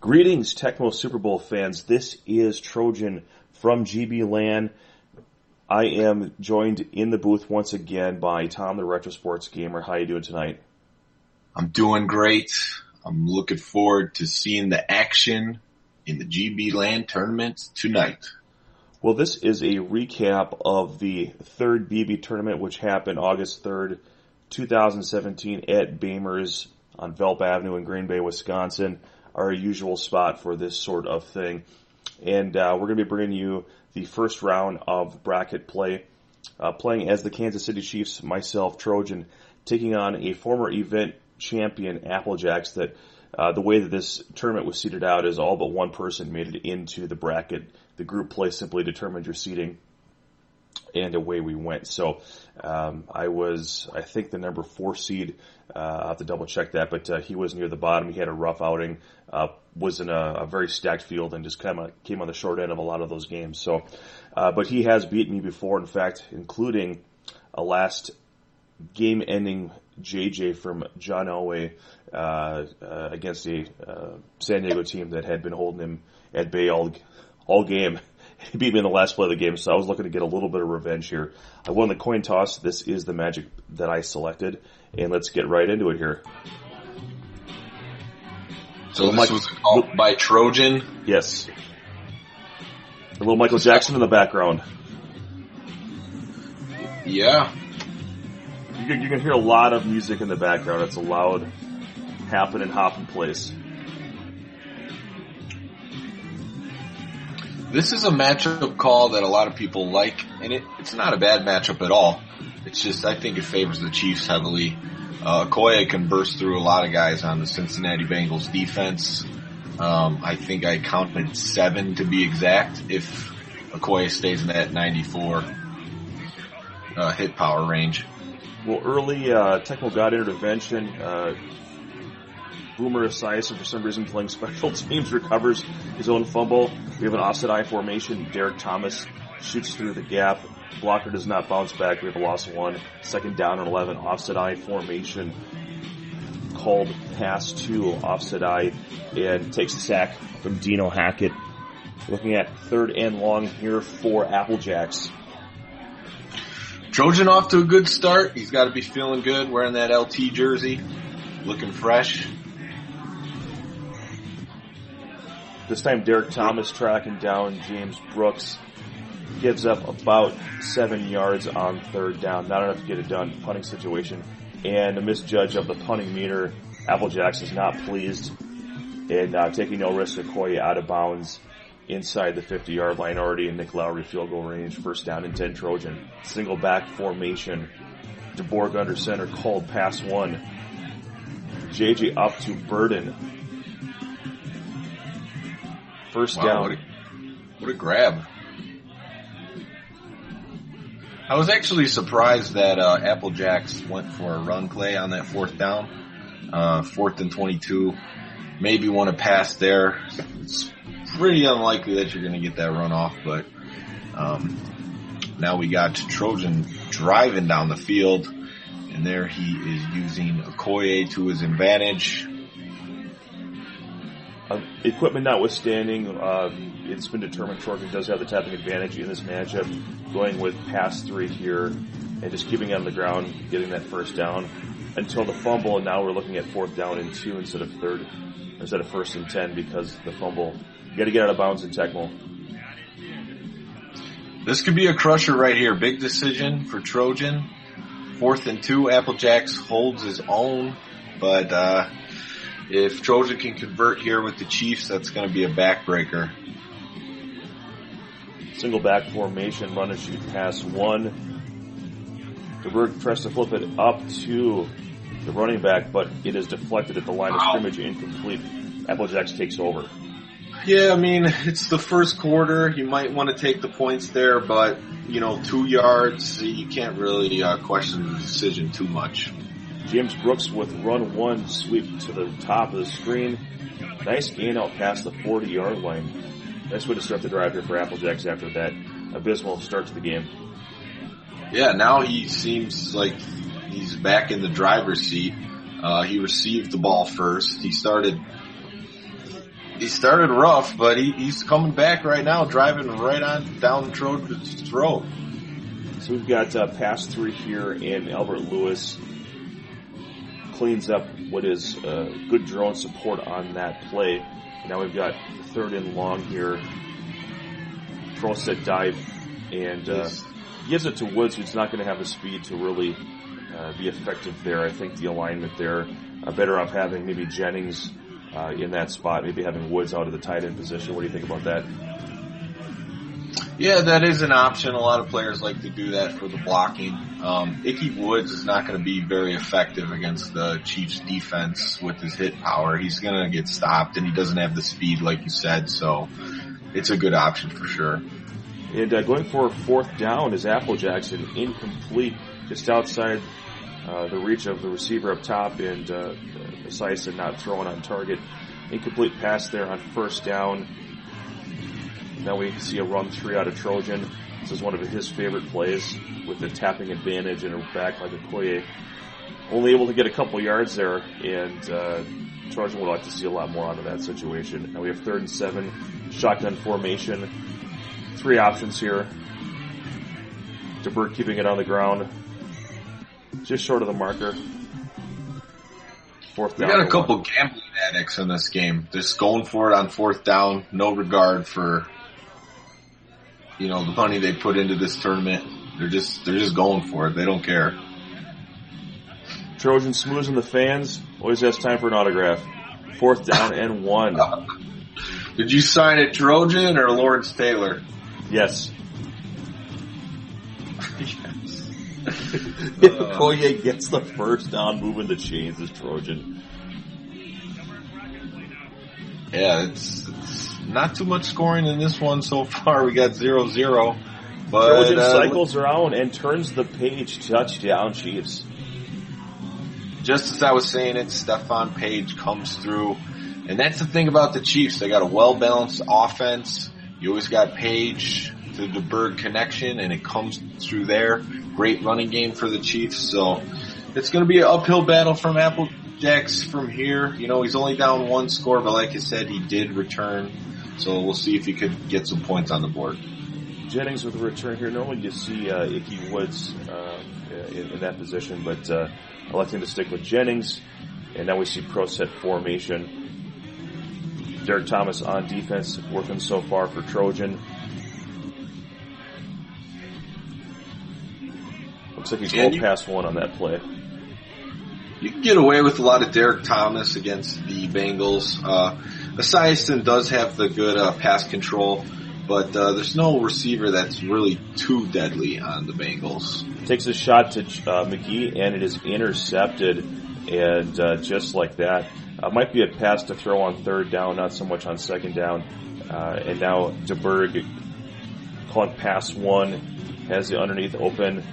Greetings, Tecmo Super Bowl fans. This is Trojan from GBLAN. I am joined in the booth once again by Tom, the Retro Sports Gamer. How you doing tonight? I'm doing great. I'm looking forward to seeing the action in the GBLAN tournament tonight. Well, this is a recap of the third Beebe tournament, which happened August 3rd, 2017 at Beamer's on Velp Avenue in Green Bay, Wisconsin. Our usual spot for this sort of thing. And we're going to be bringing you the first round of bracket play. Playing as the Kansas City Chiefs, myself, Trojan, taking on a former event champion, Applejacks. That the way that this tournament was seeded out is all but one person made it into the bracket. The group play simply determined your seeding, and away we went. So I was, I think, the number 4 seed. I'll have to double check that, but he was near the bottom. He had a rough outing, was in a very stacked field, and just kind of came on the short end of a lot of those games. So, but he has beaten me before, in fact, including a last game-ending JJ from John Elway against a San Diego team that had been holding him at bay all game. He beat me in the last play of the game, so I was looking to get a little bit of revenge here. I won the coin toss. This is the magic that I selected, and let's get right into it here. So this was called by Trojan? Yes. A little Michael Jackson in the background. Yeah. You can hear a lot of music in the background. It's a loud happening, hopping place. This is a matchup call that a lot of people like, and it's not a bad matchup at all. It's just, I think it favors the Chiefs heavily. Okoye can burst through a lot of guys on the Cincinnati Bengals defense. I think I counted 7 to be exact if Okoye stays in that 94 hit power range. Well, early Tecmo got intervention. Boomer Esiason, for some reason, playing special teams, recovers his own fumble. We have an offset I formation. Derek Thomas shoots through the gap. Blocker does not bounce back. We have a loss of 1. Second down and 11. Offset I formation. Called pass to offset I and takes a sack from Dino Hackett. Looking at 3rd and long here for Applejacks. Trojan off to a good start. He's got to be feeling good, wearing that LT jersey, looking fresh. This time Derek Thomas tracking down James Brooks. Gives up about 7 yards on 3rd down. Not enough to get it done. Punting situation. And a misjudge of the punting meter. Applejacks is not pleased. And taking no risk, Okoye out of bounds inside the 50-yard line, already in Nick Lowry field goal range. First down and 10 Trojan. Single back formation. DeBorg under center, called pass 1. JJ up to Burden. First down. What a grab. I was actually surprised that Applejacks went for a run play on that 4th down. 4th and 22. Maybe want to pass there. It's pretty unlikely that you're going to get that run off, but now we got Trojan driving down the field, and there he is using Okoye to his advantage. Equipment notwithstanding, it's been determined Trojan does have the tapping advantage in this matchup, going with pass 3 here and just keeping it on the ground, getting that first down until the fumble, and now we're looking at 4th down and 2 instead of 1st and 10 because the fumble. You got to get out of bounds in Tecmo. This could be a crusher right here. Big decision for Trojan. 4th and 2, Applejacks holds his own, but if Trojan can convert here with the Chiefs, that's going to be a backbreaker. Single back formation, run and shoot pass 1. DeBerg tries to flip it up to the running back, but it is deflected at the line of scrimmage, incomplete. Applejacks takes over. Yeah, I mean, it's the first quarter. You might want to take the points there, but, 2 yards, you can't really question the decision too much. James Brooks with run 1, sweep to the top of the screen. Nice gain out past the 40-yard line. Nice way to start the drive here for Applejacks after that abysmal start to the game. Yeah, now he seems like he's back in the driver's seat. He received the ball first. He started He started rough, but he's coming back right now, driving right on down Trojan's throat. So we've got pass 3 here, and Albert Lewis cleans up what is good drone support on that play. Now we've got 3rd and long here. Pro set dive, and gives it to Woods, who's not going to have the speed to really be effective there. I think the alignment there, better off having maybe Jennings in that spot, maybe having Woods out of the tight end position. What do you think about that? Yeah, that is an option. A lot of players like to do that for the blocking. Icky Woods is not going to be very effective against the Chiefs defense with his hit power. He's going to get stopped, and he doesn't have the speed like you said, so it's a good option for sure. And going for 4th down is Applejacks, and incomplete, just outside the reach of the receiver up top, and Esiason not throwing on target. Incomplete pass there on 1st down. Now we see a run 3 out of Trojan. This is one of his favorite plays with the tapping advantage and a back like Okoye. Only able to get a couple yards there, and Trojan would like to see a lot more out of that situation. Now we have 3rd and 7, shotgun formation. 3 options here. DeBerg keeping it on the ground, just short of the marker. 4th down. We got a couple gambling addicts in this game. Just going for it on 4th down, no regard for the money they put into this tournament. They're just going for it. They don't care. Trojan smoozing the fans. Always has time for an autograph. 4th down and 1. Did you sign it Trojan or Lawrence Taylor? Yes. Yes. If Okoye gets the 1st down, moving the chains is Trojan. Yeah, it's not too much scoring in this one so far. We got 0-0. But Trojan cycles around and turns the page. Touchdown, Chiefs. Just as I was saying it, Stephon Page comes through. And that's the thing about the Chiefs. They got a well-balanced offense. You always got Page to the DeBerg connection, and it comes through there. Great running game for the Chiefs. So it's going to be an uphill battle from Applejacks from here. He's only down 1 score, but like I said, he did return. So we'll see if he could get some points on the board. Jennings with a return here. Normally you see Icky Woods in that position, but electing to stick with Jennings. And now we see pro set formation. Derek Thomas on defense, working so far for Trojan. Looks like he's rolled past 1 on that play. You can get away with a lot of Derek Thomas against the Bengals. Esiason does have the good pass control, but there's no receiver that's really too deadly on the Bengals. Takes a shot to McGee, and it is intercepted, and just like that. Might be a pass to throw on 3rd down, not so much on 2nd down. And now DeBerg calling pass 1, has the underneath open.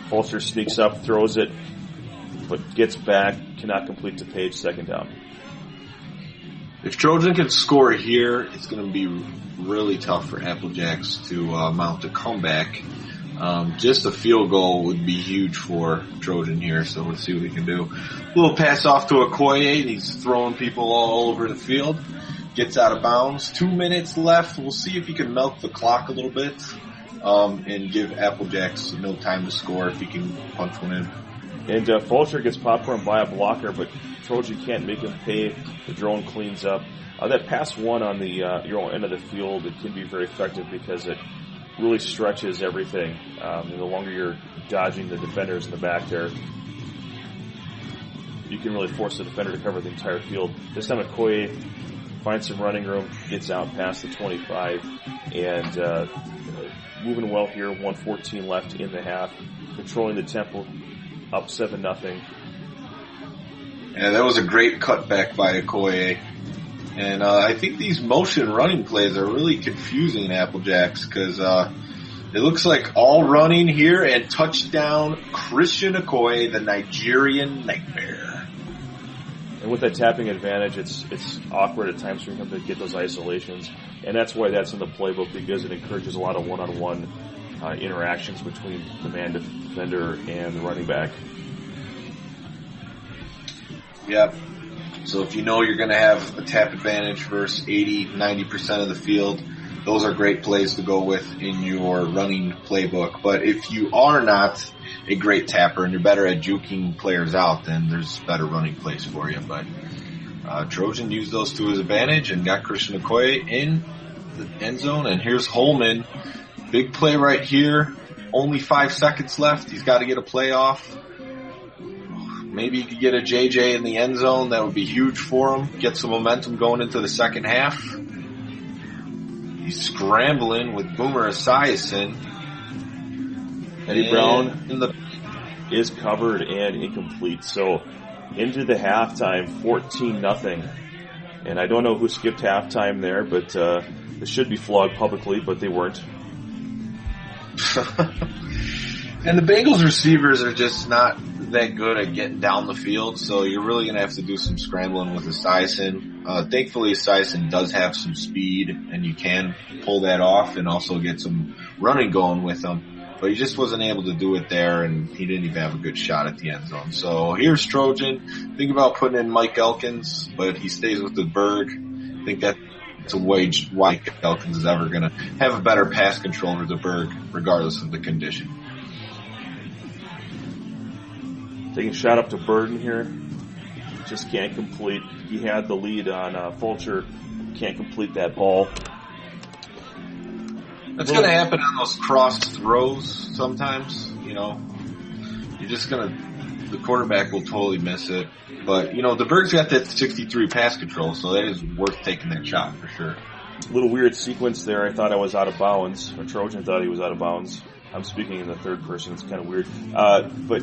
Fulcher sneaks up, throws it, but gets back, cannot complete to Page, 2nd down. If Trojan can score here, it's going to be really tough for Applejacks to mount a comeback. Just a field goal would be huge for Trojan here, so let's see what we can do. A little pass off to Okoye, and he's throwing people all over the field. Gets out of bounds. 2 minutes left. We'll see if he can melt the clock a little bit and give Applejacks no time to score if he can punch one in. And Fulcher gets popcorn by a blocker, but Trojan can't make him pay. The drone cleans up. That pass 1 on the your own end of the field, it can be very effective because it really stretches everything. The longer you're dodging the defenders in the back there, you can really force the defender to cover the entire field. This time Okoye finds some running room, gets out past the 25, and moving well here. 1:14 left in the half, controlling the tempo, up 7-0. Yeah, that was a great cutback by Okoye. And I think these motion running plays are really confusing Applejacks because it looks like all running here and touchdown Christian Okoye, the Nigerian Nightmare. And with that tapping advantage, it's awkward at times for him to get those isolations. And that's why that's in the playbook, because it encourages a lot of one-on-one interactions between the man defender and the running back. Yep. So if you know you're going to have a tap advantage versus 80, 90% of the field, those are great plays to go with in your running playbook. But if you are not a great tapper and you're better at juking players out, then there's better running plays for you. But Trojan used those to his advantage and got Christian Okoye in the end zone. And here's Holman. Big play right here. Only 5 seconds left. He's got to get a play off. Maybe he could get a JJ in the end zone. That would be huge for him. Get some momentum going into the second half. He's scrambling with Boomer Esiason. Eddie Brown is covered and incomplete. So into the halftime, 14-0. And I don't know who skipped halftime there, but it should be flogged publicly, but they weren't. And the Bengals receivers are just not that good at getting down the field, so you're really going to have to do some scrambling with Esiason. Thankfully, Esiason does have some speed, and you can pull that off and also get some running going with him. But he just wasn't able to do it there, and he didn't even have a good shot at the end zone. So here's Trojan. Think about putting in Mike Elkins, but he stays with the Berg. I think that's a wage Mike Elkins is ever going to have a better pass control over the Berg, regardless of the condition. Taking a shot up to Burden here. Just can't complete. He had the lead on Fulcher. Can't complete that ball. That's going to happen on those crossed throws sometimes. You know, you're just going to, the quarterback will totally miss it. But, you know, the Berg's got that 63 pass control, so that is worth taking that shot for sure. A little weird sequence there. I thought I was out of bounds. Or Trojan thought he was out of bounds. I'm speaking in the third person. It's kind of weird. But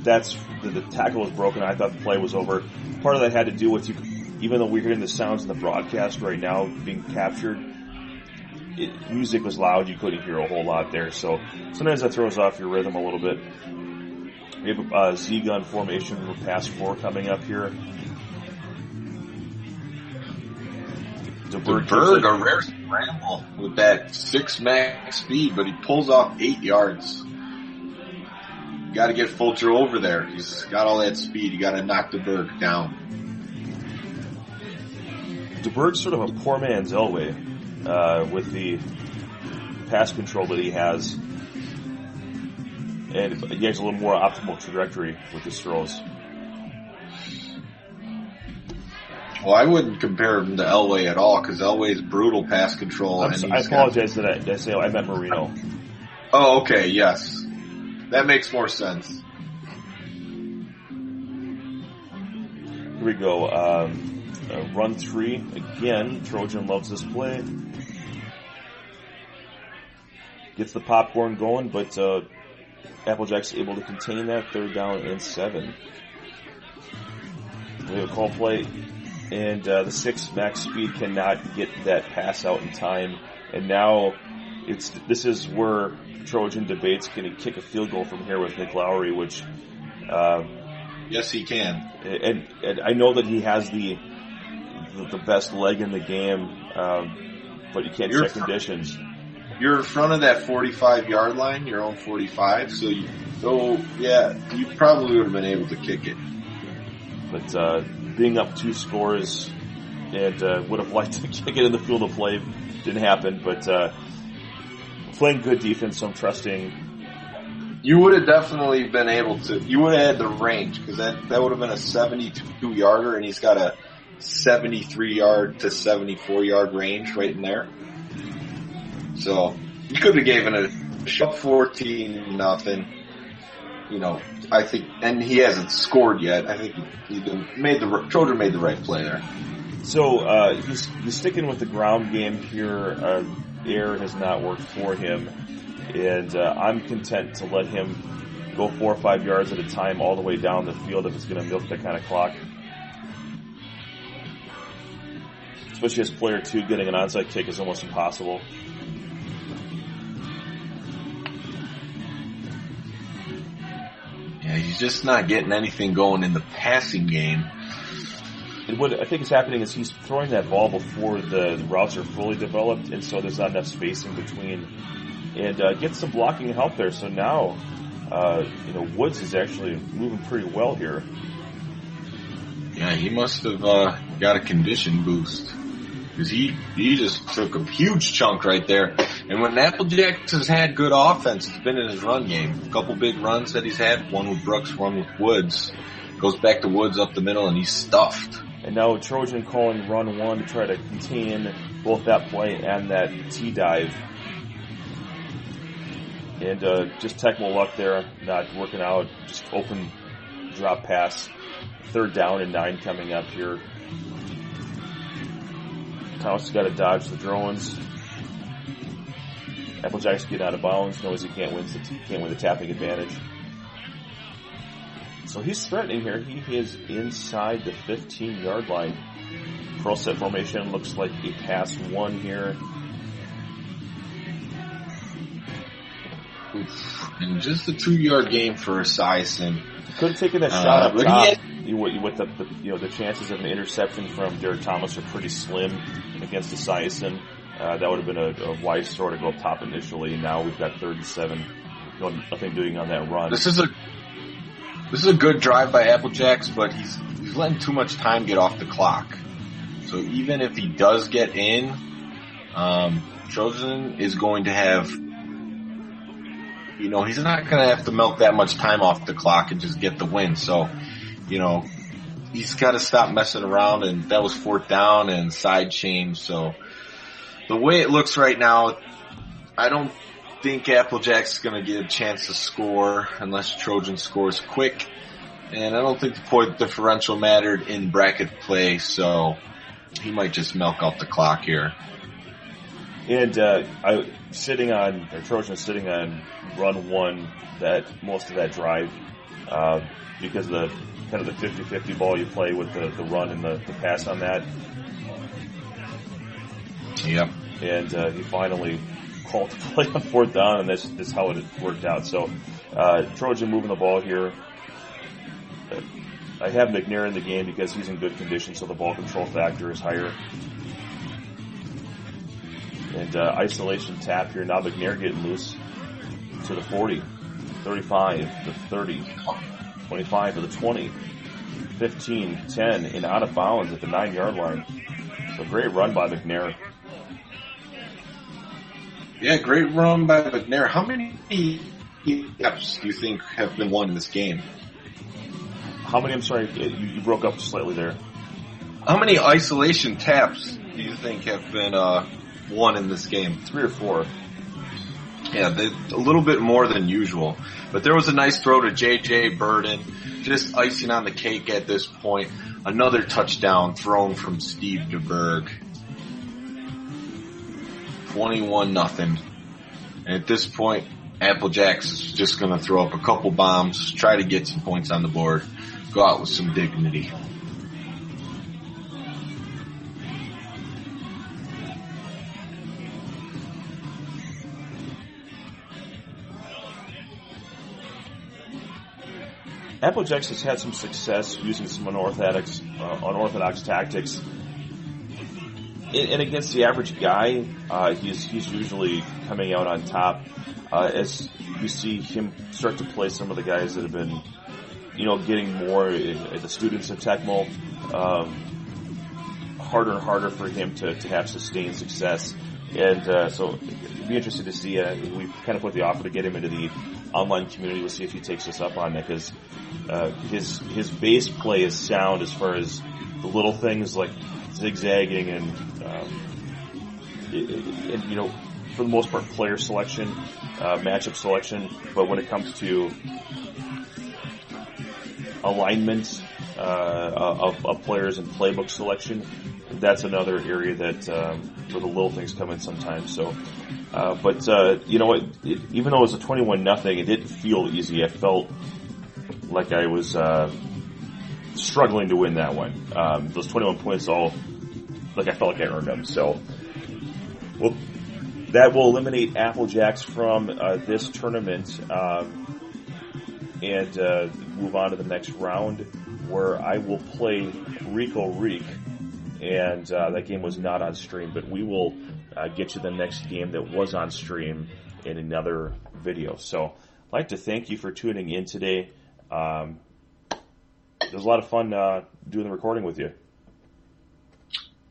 that's the tackle was broken. I thought the play was over. Part of that had to do with, even though we're hearing the sounds in the broadcast right now being captured, music was loud. You couldn't hear a whole lot there. So sometimes that throws off your rhythm a little bit. We have a Z-gun formation for pass 4 coming up here. The Berg, a rare scramble with that 6 max speed, but he pulls off 8 yards. Got to get Fulcher over there. He's got all that speed. You got to knock the Berg down. DeBerg's sort of a poor man's Elway with the pass control that he has, and he has a little more optimal trajectory with his throws. Well, I wouldn't compare him to Elway at all because Elway's brutal pass control. I apologize that I meant Marino. Oh, okay, yes. That makes more sense. Here we go. Run 3. Again, Trojan loves this play. Gets the popcorn going, but Applejacks able to contain that. 3rd down and 7. We have a call play, and the 6 max speed cannot get that pass out in time. And now this is where Trojan debates, can he kick a field goal from here with Nick Lowry, which yes, he can. And I know that he has the best leg in the game, but you can't check conditions. You're in front of that 45-yard line, your own 45, so you probably would have been able to kick it. But being up 2 scores and would have liked to kick it in the field of play, didn't happen, but playing good defense, so I'm trusting. You would have definitely been able to. You would have had the range because that would have been a 72-yarder, and he's got a 73-yard to 74-yard range right in there. So you could have given it a shot 14-0. You know, I think, and he hasn't scored yet. I think Trojan made the right play there. So he's sticking with the ground game here. Air has not worked for him, and I'm content to let him go 4 or 5 yards at a time all the way down the field if it's going to milk that kind of clock. Especially as player 2, getting an onside kick is almost impossible. Yeah, he's just not getting anything going in the passing game. And what I think is happening is he's throwing that ball before the routes are fully developed, and so there's not enough space in between. And gets some blocking help there. So now, Woods is actually moving pretty well here. Yeah, he must have got a condition boost. Because he just took a huge chunk right there. And when Applejacks has had good offense, it's been in his run game. A couple big runs that he's had, one with Brooks, one with Woods. Goes back to Woods up the middle, and he's stuffed. And now Trojan calling run one to try to contain both that play and that T-dive. And just Tecmo luck there, not working out. Just open drop pass. 3rd down and 9 coming up here. Thomas has got to dodge the drones. Applejacks get out of bounds, knows he can't win the tapping advantage. So he's threatening here. He is inside the 15-yard line. Pro set formation looks like a pass 1 here. And just a 2-yard gain for Esiason. Could have taken a shot up top. With the chances of an interception from Derek Thomas are pretty slim against Esiason. That would have been a wise throw to go up top initially. Now we've got 3rd and 7. Nothing doing on that run. This is a good drive by Applejacks, but he's letting too much time get off the clock. So even if he does get in, Trojan is going to have, he's not going to have to milk that much time off the clock and just get the win. So, he's got to stop messing around, and that was 4th down and side change. So the way it looks right now, I don't think Applejacks is going to get a chance to score unless Trojan scores quick. And I don't think the point differential mattered in bracket play, so he might just milk out the clock here. And Trojan sitting on run 1 that most of that drive because of the kind of the 50-50 ball you play with the run and the pass on that. Yep. And he finally called the play on 4th down, and that's how it worked out. So Trojan moving the ball here. I have McNair in the game because he's in good condition, so the ball control factor is higher. And isolation tap here. Now McNair getting loose to the 40, 35, the 30, 25 to the 20, 15, 10, and out of bounds at the 9-yard line. So great run by McNair. Yeah, great run by McNair. How many taps do you think have been won in this game? How many? I'm sorry, you broke up slightly there. How many isolation taps do you think have been won in this game? 3 or 4. Yeah, a little bit more than usual. But there was a nice throw to J.J. Burden, just icing on the cake at this point. Another touchdown thrown from Steve DeBerg. 21-0. And at this point, Applejacks is just going to throw up a couple bombs, try to get some points on the board, go out with some dignity. Applejacks has had some success using some unorthodox tactics. And against the average guy, he's usually coming out on top. As you see him start to play some of the guys that have been, getting more, the students of Tecmo, harder and harder for him to have sustained success. And so it'd be interesting to see. We kind of put the offer to get him into the online community. We'll see if he takes us up on that, because his base play is sound as far as the little things like zigzagging and for the most part, player selection, matchup selection. But when it comes to alignment of players and playbook selection, that's another area that where the little things come in sometimes. So, you know what? Even though it was a 21-0, it didn't feel easy. I felt like I was struggling to win that one. Those 21 points I felt like I earned them. So, well, that will eliminate Applejacks from this tournament and move on to the next round, where I will play Rico Reek. And that game was not on stream, but we will get you the next game that was on stream in another video. So I'd like to thank you for tuning in today. It was a lot of fun doing the recording with you.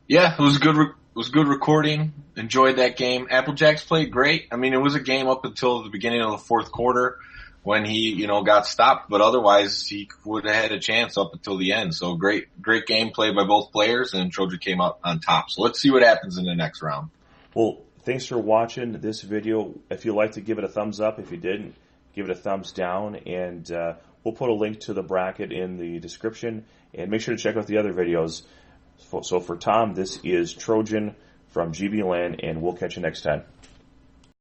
Yeah, it was good. It was good recording. Enjoyed that game. Applejacks played great. I mean, it was a game up until the beginning of the fourth quarter when he, got stopped. But otherwise, he would have had a chance up until the end. So great game played by both players, and Trojan came out on top. So let's see what happens in the next round. Well, thanks for watching this video. If you liked it, give it a thumbs up. If you didn't, give it a thumbs down. And we'll put a link to the bracket in the description. And make sure to check out the other videos. So for Tom, this is Trojan from GBLAN, and we'll catch you next time.